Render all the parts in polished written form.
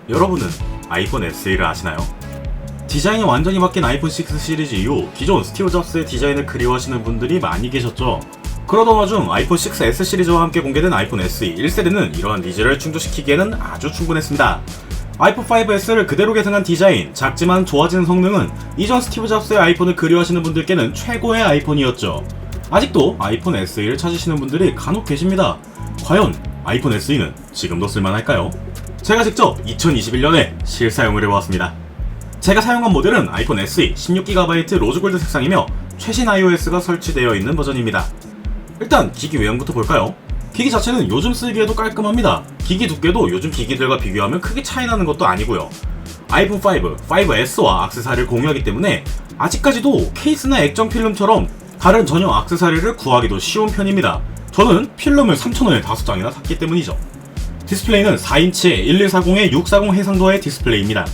여러분은 아이폰 SE를 아시나요? 디자인이 완전히 바뀐 아이폰 6 시리즈 이후 기존 스티브 잡스의 디자인을 그리워하시는 분들이 많이 계셨죠. 그러던 와중 아이폰 6S 시리즈와 함께 공개된 아이폰 SE 1세대는 이러한 니즈를 충족시키기에는 아주 충분했습니다. 아이폰 5S를 그대로 계승한 디자인, 작지만 좋아진 성능은 이전 스티브 잡스의 아이폰을 그리워하시는 분들께는 최고의 아이폰이었죠. 아직도 아이폰 SE를 찾으시는 분들이 간혹 계십니다. 과연 아이폰 SE는 지금도 쓸만할까요? 제가 직접 2021년에 실사용을 해보았습니다. 제가 사용한 모델은 아이폰 SE 16GB 로즈골드 색상이며 최신 iOS가 설치되어 있는 버전입니다. 일단 기기 외형부터 볼까요? 기기 자체는 요즘 쓰기에도 깔끔합니다. 기기 두께도 요즘 기기들과 비교하면 크게 차이나는 것도 아니고요. 아이폰 5, 5S와 액세서리를 공유하기 때문에 아직까지도 케이스나 액정 필름처럼 다른 전용 액세서리를 구하기도 쉬운 편입니다. 저는 필름을 3,000원에 5장이나 샀기 때문이죠. 디스플레이는 4인치의 1140에 640 해상도의 디스플레이입니다.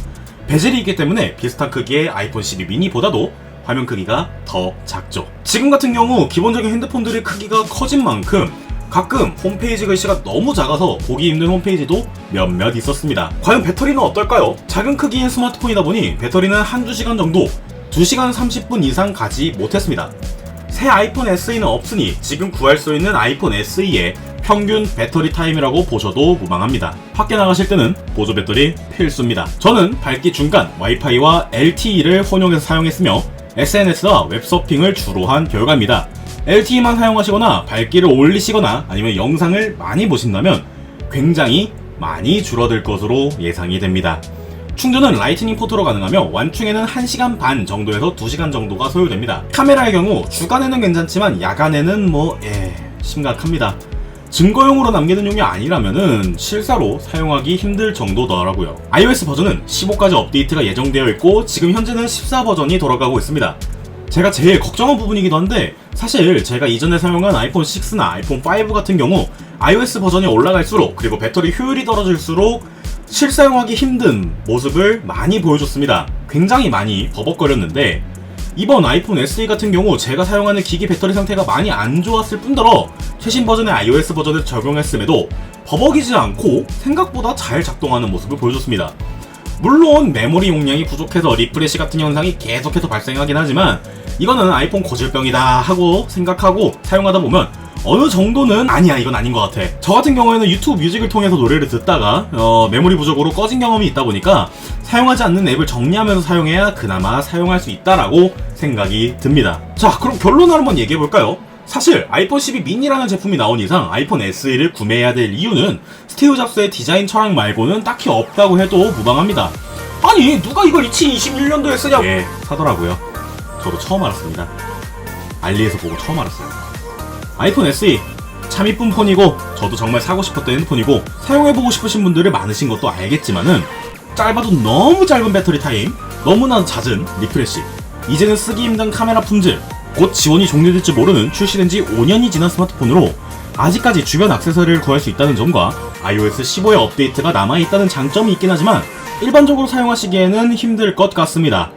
베젤이 있기 때문에 비슷한 크기의 아이폰 12 미니보다도 화면 크기가 더 작죠. 지금 같은 경우 기본적인 핸드폰들의 크기가 커진 만큼 가끔 홈페이지 글씨가 너무 작아서 보기 힘든 홈페이지도 몇몇 있었습니다. 과연 배터리는 어떨까요? 작은 크기의 스마트폰이다 보니 배터리는 한두 시간 정도, 2시간 30분 이상 가지 못했습니다. 새 아이폰 SE는 없으니 지금 구할 수 있는 아이폰 SE의 평균 배터리 타임이라고 보셔도 무방합니다. 밖에 나가실 때는 보조 배터리 필수입니다. 저는 밝기 중간 와이파이와 LTE를 혼용해서 사용했으며 SNS와 웹서핑을 주로 한 결과입니다. LTE만 사용하시거나 밝기를 올리시거나 아니면 영상을 많이 보신다면 굉장히 많이 줄어들 것으로 예상이 됩니다. 충전은 라이트닝 포트로 가능하며 완충에는 1시간 반 정도에서 2시간 정도가 소요됩니다. 카메라의 경우 주간에는 괜찮지만 야간에는 심각합니다. 증거용으로 남기는 용이 아니라면은 실사로 사용하기 힘들 정도더라고요. iOS 버전은 15까지 업데이트가 예정되어 있고 지금 현재는 14 버전이 돌아가고 있습니다. 제가 제일 걱정한 부분이기도 한데 사실 제가 이전에 사용한 아이폰 6나 아이폰 5 같은 경우 iOS 버전이 올라갈수록 그리고 배터리 효율이 떨어질수록 실사용하기 힘든 모습을 많이 보여줬습니다. 굉장히 많이 버벅거렸는데 이번 아이폰 SE 같은 경우 제가 사용하는 기기 배터리 상태가 많이 안 좋았을 뿐더러 최신 버전의 iOS 버전을 적용했음에도 버벅이지 않고 생각보다 잘 작동하는 모습을 보여줬습니다. 물론 메모리 용량이 부족해서 리프레시 같은 현상이 계속해서 발생하긴 하지만 이거는 아이폰 고질병이다 하고 생각하고 사용하다 보면 어느 정도는 아니야 이건 아닌 것 같아. 저 같은 경우에는 유튜브 뮤직을 통해서 노래를 듣다가 메모리 부족으로 꺼진 경험이 있다 보니까 사용하지 않는 앱을 정리하면서 사용해야 그나마 사용할 수 있다라고 생각이 듭니다. 자, 그럼 결론을 한번 얘기해볼까요? 사실 아이폰 12 미니라는 제품이 나온 이상 아이폰 SE를 구매해야 될 이유는 스티브 잡스의 디자인 철학 말고는 딱히 없다고 해도 무방합니다. 아니 누가 이걸 2021년도에 쓰냐고. 예, 사더라고요. 저도 처음 알았습니다. 알리에서 보고 처음 알았어요. 아이폰 SE 참 이쁜 폰이고 저도 정말 사고 싶었던 핸드폰이고 사용해보고 싶으신 분들이 많으신 것도 알겠지만은 짧아도 너무 짧은 배터리 타임, 너무나 잦은 리프레시, 이제는 쓰기 힘든 카메라 품질, 곧 지원이 종료될지 모르는 출시된 지 5년이 지난 스마트폰으로 아직까지 주변 액세서리를 구할 수 있다는 점과 iOS 15의 업데이트가 남아있다는 장점이 있긴 하지만 일반적으로 사용하시기에는 힘들 것 같습니다.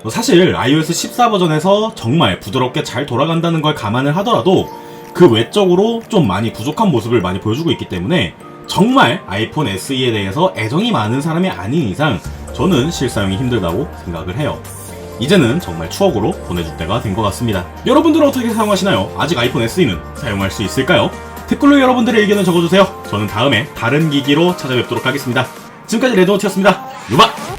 사실 iOS 14 버전에서 정말 부드럽게 잘 돌아간다는 걸 감안을 하더라도 그 외적으로 좀 많이 부족한 모습을 많이 보여주고 있기 때문에 정말 아이폰 SE에 대해서 애정이 많은 사람이 아닌 이상 저는 실사용이 힘들다고 생각을 해요. 이제는 정말 추억으로 보내줄 때가 된 것 같습니다. 여러분들은 어떻게 사용하시나요? 아직 아이폰 SE는 사용할 수 있을까요? 댓글로 여러분들의 의견을 적어주세요. 저는 다음에 다른 기기로 찾아뵙도록 하겠습니다. 지금까지 레드노트였습니다. 유바!